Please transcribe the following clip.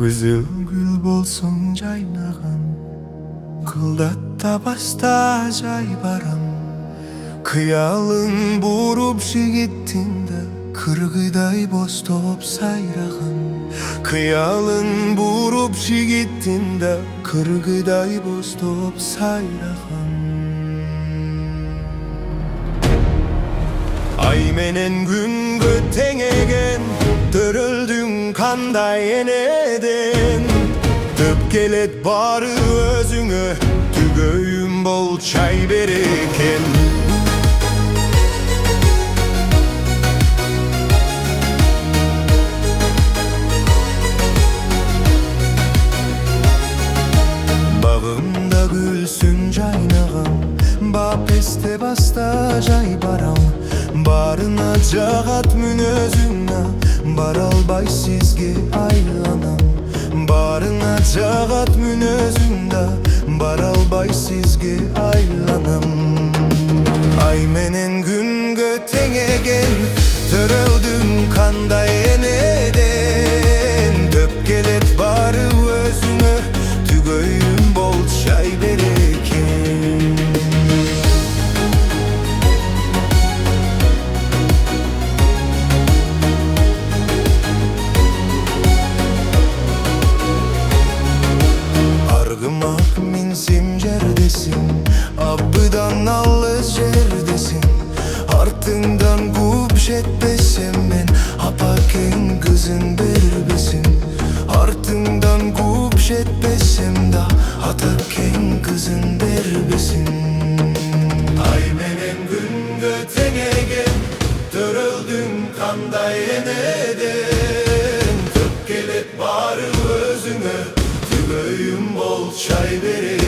Кыпкызыл гүл болсоң жайнаган, кылдатта баста жай барам. Кыялың буруп жигиттиңде, кыргыдай бостоп сайраган. Кыялың буруп жигиттиңде, кыргыдай бостоп сайраган. Ай менен күнгө теңеген, төрөлдүң кандай энеден. Төп келет бары өзүңө, түгөйүм бол чай берекен. Багымда гүлсүн жайнаган, бап эсте баста жай барам. Барына жагат мүнөзүңө, бара албай сизге айланам. Барына жагат мүнөзүңдө, бара албай сизге айланам. Ай менен күнгө теңеген, төрөлдүң кандай энеден. Төп келет бары өзүңө, түгөйүм бол чай берекен. Аргымак минсим жердесиң, абыдан алыс жердесиң. Артыңдан кууп жетпесем мен, апакең кызын бербесин. Артыңдан кууп жетпесем да, атакең кызын бербесин. Ай менен күнгө теңеген, төрөлдүң кандай энеден. Төп келет бары өзүңө, түгөйүм бол чай берекен.